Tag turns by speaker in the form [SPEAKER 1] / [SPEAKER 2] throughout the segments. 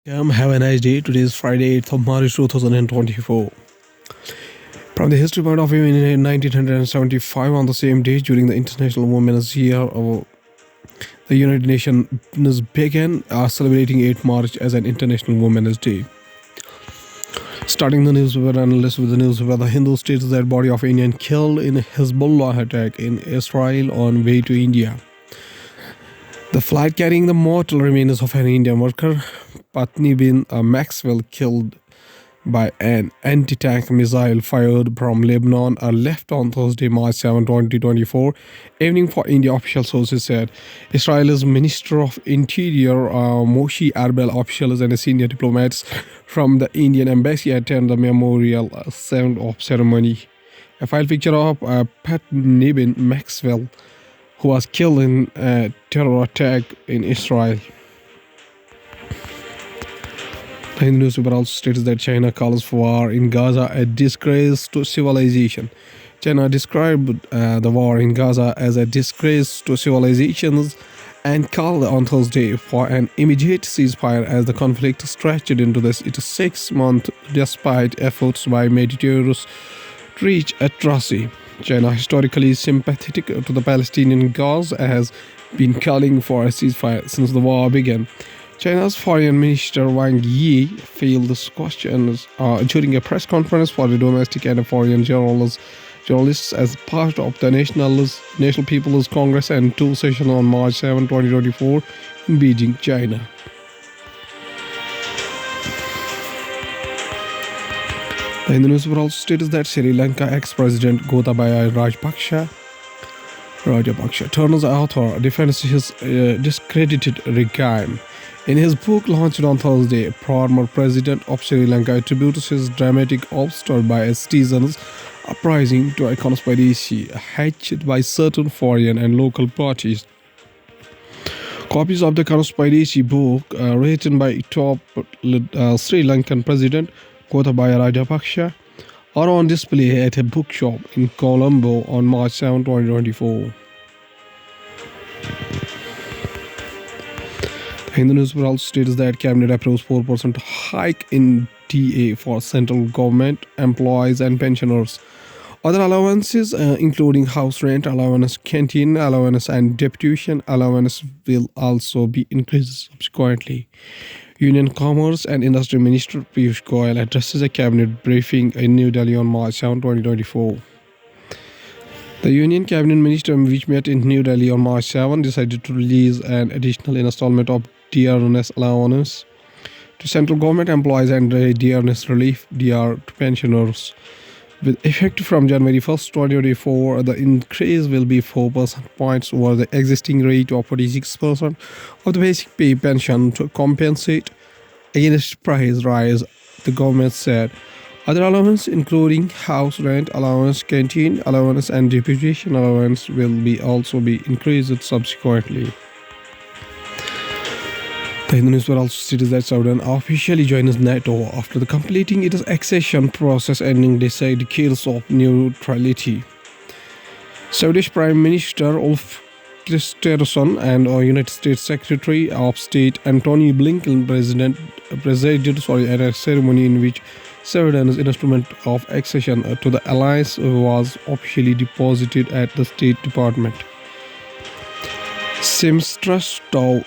[SPEAKER 1] Have a nice day. Today is Friday, 8th of March 2024. From the history point of view, in 1975, on the same day, during the International Women's Year, the United Nations began celebrating 8th March as an International Women's Day. Starting the newspaper analyst with the newspaper, the Hindu states that body of Indian killed in Hezbollah attack in Israel on way to India. The flight carrying the mortal remains of an Indian worker, Patni bin Maxwell, killed by an anti-tank missile fired from Lebanon, left on Thursday, March 7, 2024, evening for India, official sources said. Israel's Minister of Interior, Moshe Arbel, officials and senior diplomats from the Indian embassy attended the memorial send-off ceremony. A file picture of Patni bin Maxwell, who was killed in a terror attack in Israel. The Hindu newspaper also states that China calls for war in Gaza a disgrace to civilization. China described the war in Gaza as a disgrace to civilizations and called on Thursday for an immediate ceasefire as the conflict stretched into its 6 months despite efforts by mediators to reach a truce. China, historically sympathetic to the Palestinian cause, has been calling for a ceasefire since the war began. China's Foreign Minister Wang Yi failed these questions during a press conference for the domestic and foreign journalists as part of the National People's Congress and two sessions on March 7, 2024 in Beijing, China. The Hindu newspaper also states that Sri Lanka ex-president Gotabaya Rajapaksa, Turner's author, defends his discredited regime. In his book launched on Thursday, former president of Sri Lanka attributes his dramatic ousting by a citizens' uprising to a conspiracy hatched by certain foreign and local parties. Copies of the conspiracy book, written by top Sri Lankan president Gotabaya Rajapaksa, are on display at a bookshop in Colombo on March 7, 2024. The Hindu newspaper also states that Cabinet approves 4% hike in DA for central government employees and pensioners. Other allowances, including house rent allowance, canteen allowance, and deputation allowance, will also be increased subsequently. Union Commerce and Industry Minister Piyush Goyal addresses a cabinet briefing in New Delhi on March 7, 2024. The Union Cabinet Minister, which met in New Delhi on March 7, decided to release an additional installment of dearness allowance to central government employees and dearness relief (DR) to pensioners. With effect from January 1, 2024, the increase will be 4% points over the existing rate of 46% of the basic pay pension to compensate against price rise, the government said. Other allowances, including house rent allowance, canteen allowance, and deputation allowance, will also be increased subsequently. The Hindu newspaper also states that Sudan officially joins NATO after completing its accession process, ending decades of neutrality. Swedish Prime Minister Ulf Kristersson and United States Secretary of State Antony Blinken presided at a ceremony in which Sweden's instrument of accession to the alliance was officially deposited at the State Department. Simstrastov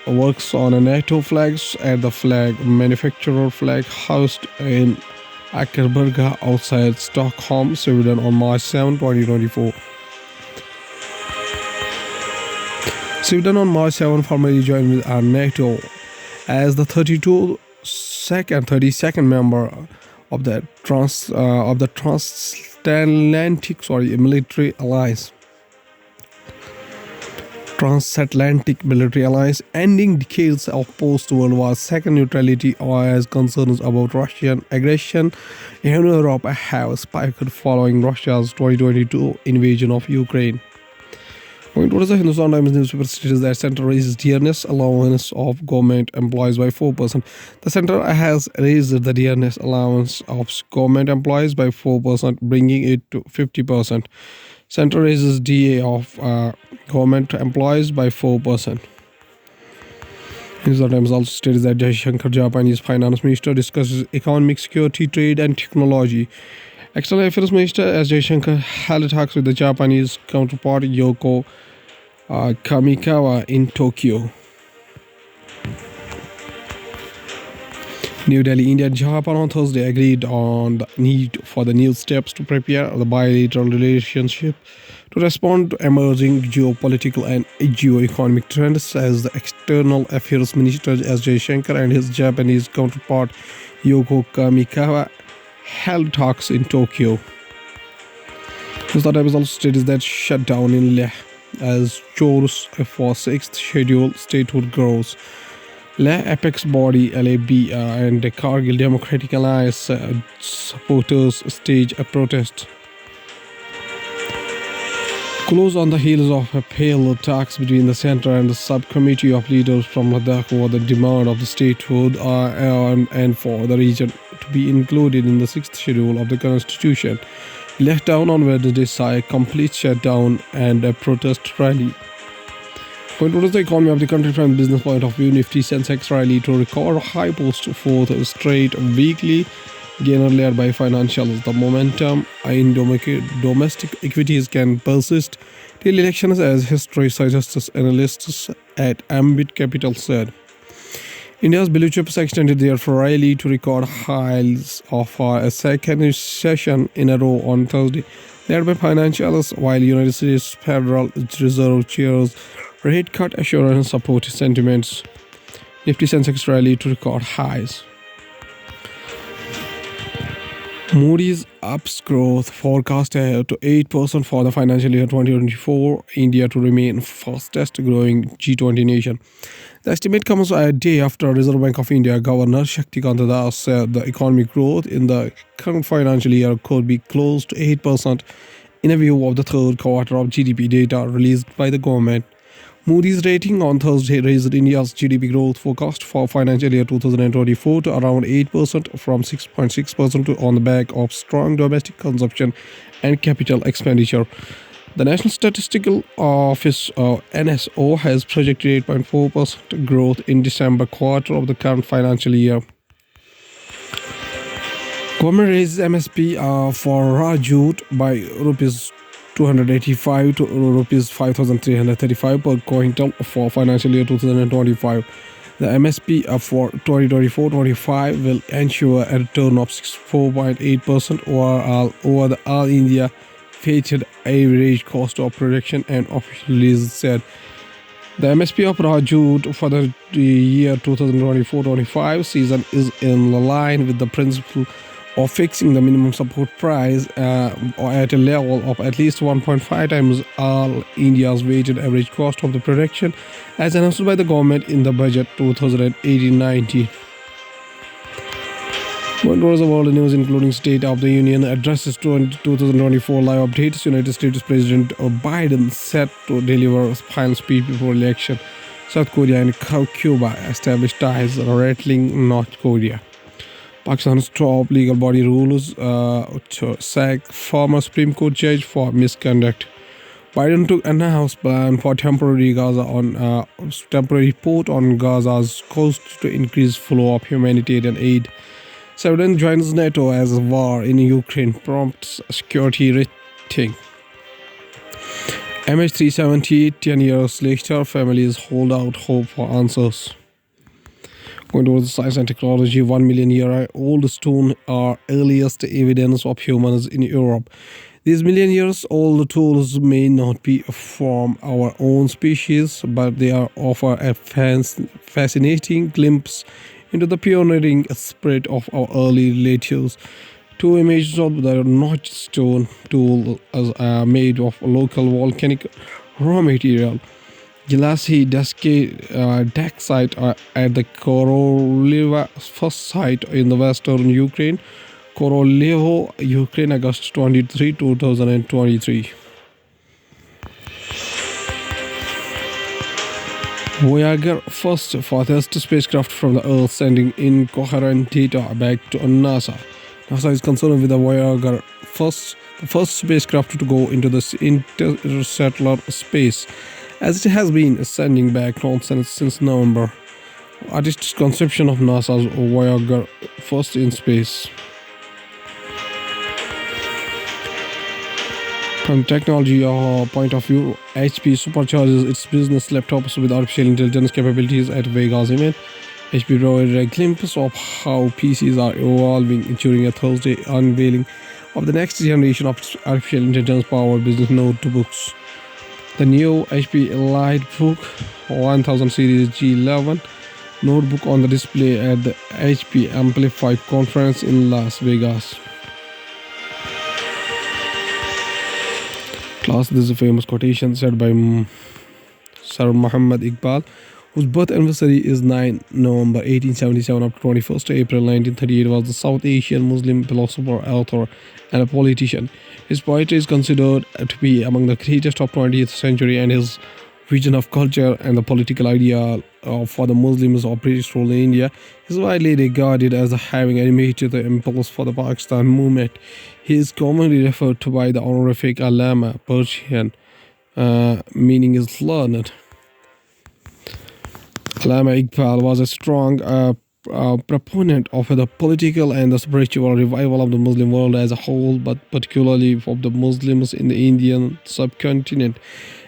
[SPEAKER 1] works on a NATO flags at the flag manufacturer flag housed in Ackerberga outside Stockholm, Sweden on March 7, 2024. Sweden on March 7 formally joined with NATO as the 32nd member of the Transatlantic Military Alliance, ending decades of post-World War II neutrality as concerns about Russian aggression in Europe have spiked following Russia's 2022 invasion of Ukraine. Going towards the Hindustan Times newspaper states that Center raises dearness allowance of government employees by 4%. The Center has raised the dearness allowance of government employees by 4%, bringing it to 50%. Center raises DA of government employees by 4%. News the Times also states that Jaishankar, Japanese finance minister, discusses economic security, trade, and technology. External Affairs Minister S. Jaishankar held talks with the Japanese counterpart Yoko Kamikawa in Tokyo. New Delhi, India and Japan on Thursday agreed on the need for the new steps to prepare the bilateral relationship to respond to emerging geopolitical and geo-economic trends, as the External Affairs Minister S. Jaishankar and his Japanese counterpart Yoko Kamikawa held talks in Tokyo. The Times also states that shutdown in Leh as chores for sixth scheduled statehood grows. Leh apex body LAB and the Kargil Democratic Alliance supporters stage a protest. Close on the heels of a pale talks between the centre and the subcommittee of leaders from Ladakh over the demand of the statehood and for the region to be included in the sixth schedule of the constitution. Leh town on Wednesday saw a complete shutdown and a protest rally. Going towards the economy of the country from a business point of view, Nifty Sensex rally to record high post fourth straight weekly gainer led by financials. The momentum in domestic equities can persist till elections, as history suggests, analysts at Ambit Capital said. India's blue chips extended their rally to record highs of a second session in a row on Thursday, led by financials, while United States Federal Reserve Chair's rate cut assurance supported sentiments. Nifty Sensex rally to record highs. Moody's ups growth forecast to 8% for the financial year 2024, India to remain fastest growing G20 nation. The estimate comes a day after Reserve Bank of India Governor Shaktikant Das said the economic growth in the current financial year could be close to 8% in a view of the third quarter of GDP data released by the government. Moody's rating on Thursday raised India's GDP growth forecast for financial year 2024 to around 8% from 6.6% on the back of strong domestic consumption and capital expenditure. The National Statistical Office NSO has projected 8.4% growth in December quarter of the current financial year. Government raises MSP for raw jute by rupees 285 to rupees 5,335 per quintal for financial year 2025. The MSP for 2024-25 will ensure a return of 4.8% over the All India weighted average cost of production, and officials said. The MSP of raw jute for the year 2024-25 season is in line with the principle of fixing the minimum support price at a level of at least 1.5 times all India's weighted average cost of the production, as announced by the government in the budget 2018-19. One was the world news, including State of the Union addresses 2024 live updates. United States President Biden set to deliver final speech before election. South Korea and Cuba established ties, rattling North Korea. Pakistan's top legal body rules to sack former Supreme Court judge for misconduct. Biden took announced plan for temporary port on Gaza's coast to increase flow of humanitarian aid. Sweden joins NATO as war in Ukraine prompts security rating. MH370, 10 years later, families hold out hope for answers. Going towards science and technology, 1 million year old stone are earliest evidence of humans in Europe. These million years old tools may not be from our own species, but they offer a fascinating glimpse into the pioneering spirit of our early relatives. Two images of the notched stone tool made of local volcanic raw material. Glassy Deck site at the Korolevo first site in the western Ukraine. Korolevo, Ukraine, August 23, 2023. Voyager, first farthest spacecraft from the Earth, sending incoherent data back to NASA. NASA is concerned with the Voyager, the first spacecraft to go into the interstellar space, as it has been sending back nonsense since November. Artist's conception of NASA's Voyager first in space. From technology point of view, HP supercharges its business laptops with artificial intelligence capabilities at Vegas event. HP provided a glimpse of how PCs are evolving during a Thursday unveiling of the next generation of artificial intelligence-powered business notebooks. The new HP EliteBook 1000 Series G11 notebook on the display at the HP Amplify conference in Las Vegas. Class, this is a famous quotation said by Sir Muhammad Iqbal, whose birth anniversary is 9 November 1877 up to 21st April 1938, was the South Asian Muslim philosopher, author, and a politician. His poetry is considered to be among the greatest of 20th century, and his vision of culture and the political idea for the Muslims of British rule in India is widely regarded as having animated the impulse for the Pakistan movement. He is commonly referred to by the honorific Allama, Persian, meaning is learned. Allama Iqbal was a strong proponent of the political and the spiritual revival of the Muslim world as a whole, but particularly of the Muslims in the Indian subcontinent.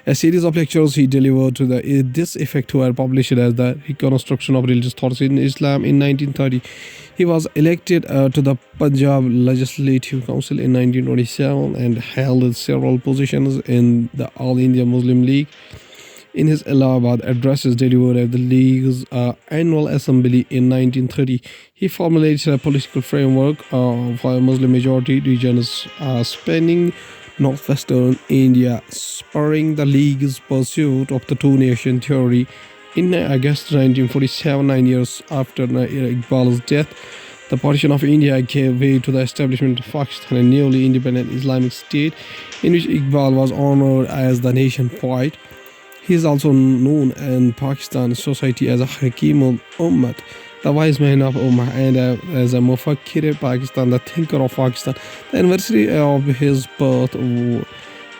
[SPEAKER 1] A series of lectures he delivered to this effect were published as the Reconstruction of Religious Thoughts in Islam in 1930. He was elected to the Punjab Legislative Council in 1927 and held several positions in the All India Muslim League. In his Allahabad addresses delivered at the League's annual assembly in 1930, he formulated a political framework for Muslim majority regions spanning northwestern India, spurring the League's pursuit of the two-nation theory. In August 1947, 9 years after Iqbal's death, the partition of India gave way to the establishment of Pakistan, a newly independent Islamic state, in which Iqbal was honored as the nation poet. He is also known in Pakistan society as a Hakimul Ummat, the wise man of Ummah, and as a Mufakkir Pakistan, the thinker of Pakistan. The anniversary of his birth,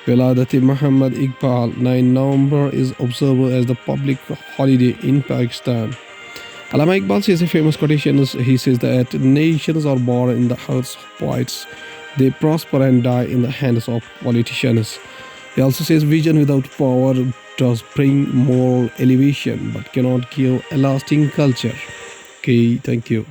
[SPEAKER 1] Wiladati Muhammad Iqbal, 9 November, is observed as the public holiday in Pakistan. Allama Iqbal says a famous quotation. He says that nations are born in the hearts of poets. They prosper and die in the hands of politicians. He also says vision without power does bring moral elevation but cannot give a lasting culture. Okay, thank you.